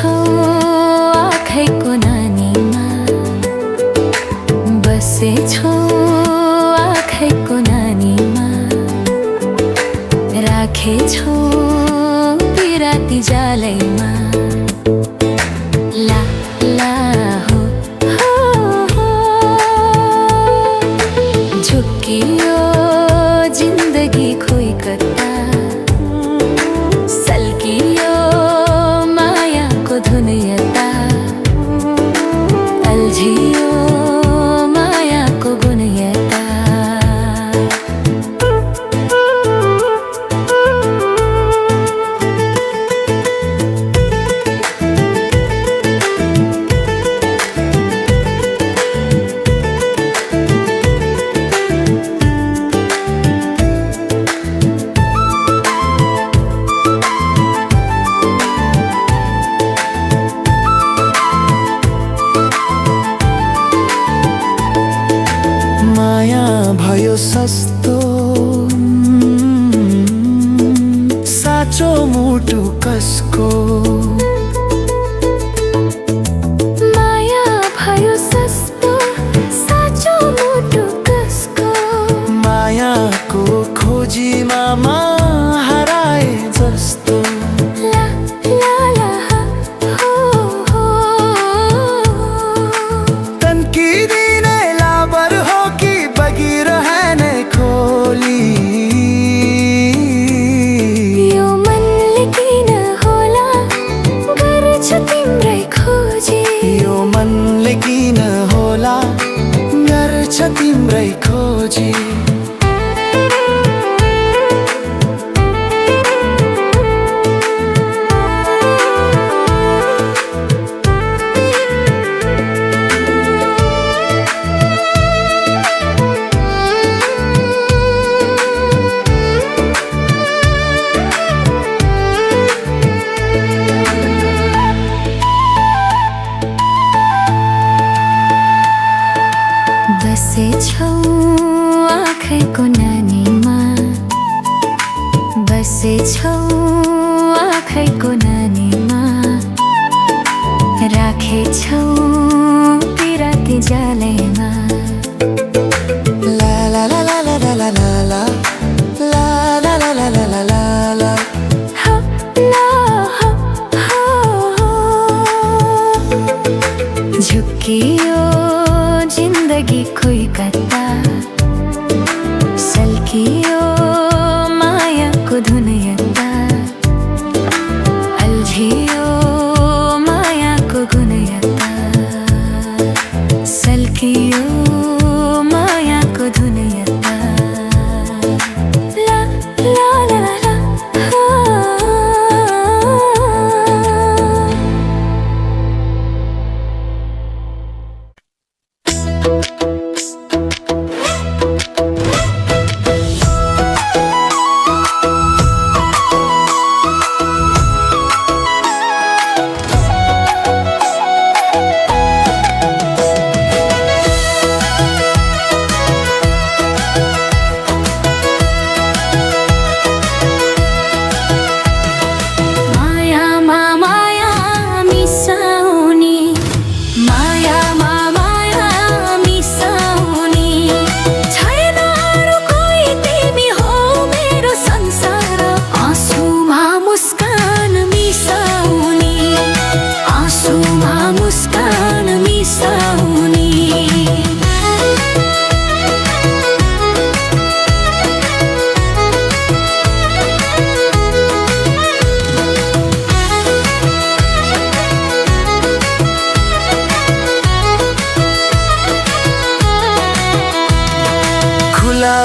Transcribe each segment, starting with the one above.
बसेछौ आँखैको नानीमा, बसेछौ आँखैको नानीमा, राखेछौ पिराती जालैमा। ला ला हो हो, झुक्कियो जिन्दगी खोइ कता, सल्कियो मायाको धुन यता, अल्झियो मायाको गुण यता। माया भयो सस्तो, साँचो मुटु कसको? माया भयो सस्तो, साँचो मुटु कसको? मायाको खोजीमा हराए जस्तो। ला ला ला हो हो, तन्किदिने लाबर हो कि बगिरहने खोली? यो मनले किन होला गर्छ तिम्रै खोजी? यो मनले किन होला गर्छ तिम्रै खोजी? बसेछौ आँखैको नानीमा, बसेछौ आँखैको नानीमा, राखेछौ पिराती जालैमा। ला ला ला ला ला ला ला ला ला ला ला ला ला ला ला ला। हो ला हो हो, झुक्कियो जिन्दगी खोइ कता, सल्कियो मायाको धुन यता, अल्झियो मायाको गुण यता, सल्कियो मायाको धुन यता। ला ला ला ला हो।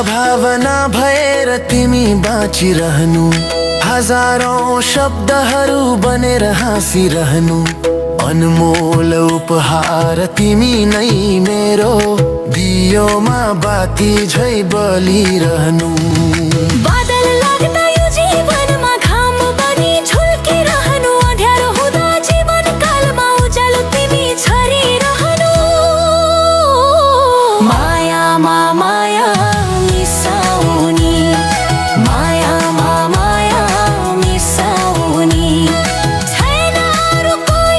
भावना भएर तिमी बाँचिरहनु, हजारौं शब्दहरू बनेर हाँसिरहनु, अनमोल उपहार तिमी नै मेरो दियोमा बाती झै बलिरहनु। बादल लाग्दा यो जीवनमा घाम बनी झुल्किरहनु, अँध्यारो हुँदा जीवन कालमा उज्यालो तिमी छरिरहनु। मायामा माया मिसाउनी, मायामा माया मिसाउनी, छैन अरू कोही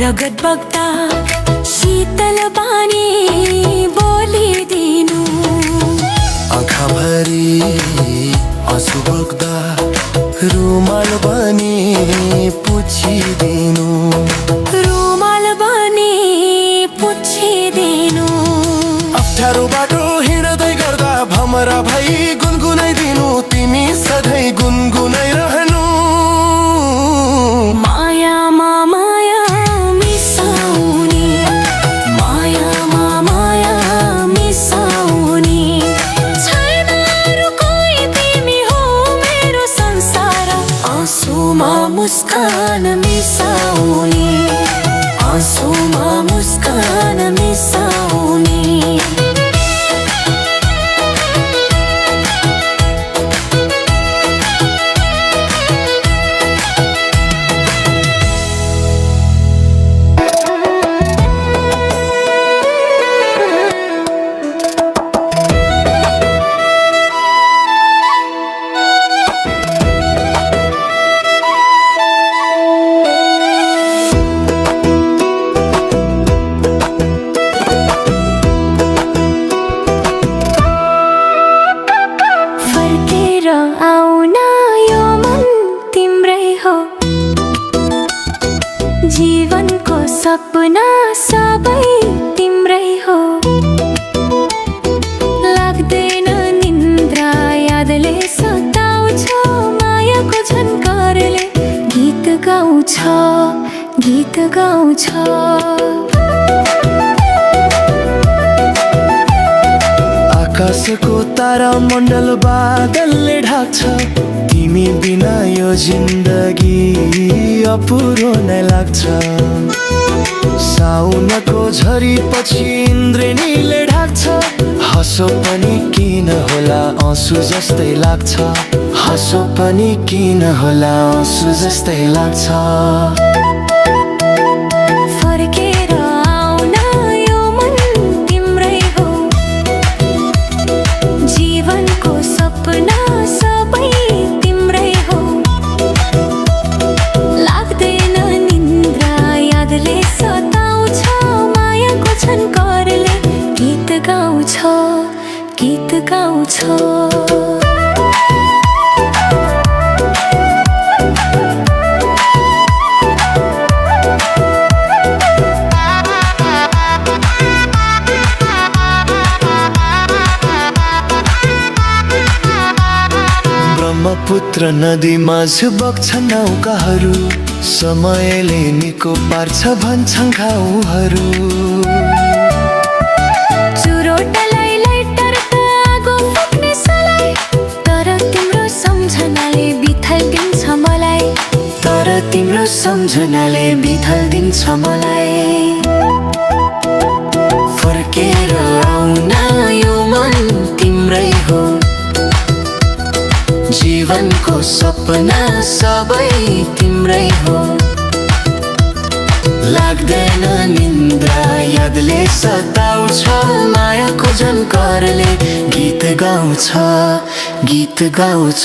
रगत बग्दा शीतल बानी बोलिदिनु, आँखाभरि आँसु बग्दा रुमाल बनी पुछिदिनु, रुमाल बनी पुछिदिनु। अप्ठ्यारो बाटो हिँड्दै गर्दा भमरा भई गुनगुनाइदिनु, तिमी सधैँ गुनगुनाइरहनु। मायामा माया मिसाउने, मायामा माया मिसाउने, छैन अरू कोही तिमी हो मेरो संसार। आँसुमा मुस्कान मिसाउने, आँसुमा मुस्कान मिसाउने। जीवनको सपना सबै तिम्रै हो, लाग्दैन निन्द्रा यादले सताउँछ, मायाको झन्कारले गीत गाउँछ, गीत गाउँछ। आकाशको तारा मण्डल बादलले ढाक्छ, तिमी बिना यो जिन्दगी अपुरो नै लाग्छ। साउनको झरी पछि इन्द्रेणीले ढाक्छ, हँसो पनि किन होला आँसु जस्तै लाग्छ, हँसो पनि किन होला आँसु जस्तै लाग्छ। फर्केर आउन यो मन तिम्रै हो, जीवनको सपना सबै तिम्रै हो, लाग्दैन निन्द्रा यादले सताउँछ, मायाको झन्कारले गीत गाउँछ, गीत गाउँछ। ब्रह्मपुत्र नदी माझ बग्छन् नौकाहरू, समयले निको पार्छ भन्छन् घाउहरू। चुरोटलाई लाइटरको आगो फुक्ने सलाई, तर तिम्रो सम्झनाले बिथाल्दिन्छ मलाई, तर तिम्रो सम्झनाले बिथाल्दिन्छ मलाई। फर्केर आउन यो मन तिम्रै हो, जीवनको सपना सबै तिम्रै हो, लाग्दैन निन्द्रा यादले सताउँछ, मायाको झन्कारले गीत गाउँछ, गीत गाउँछ।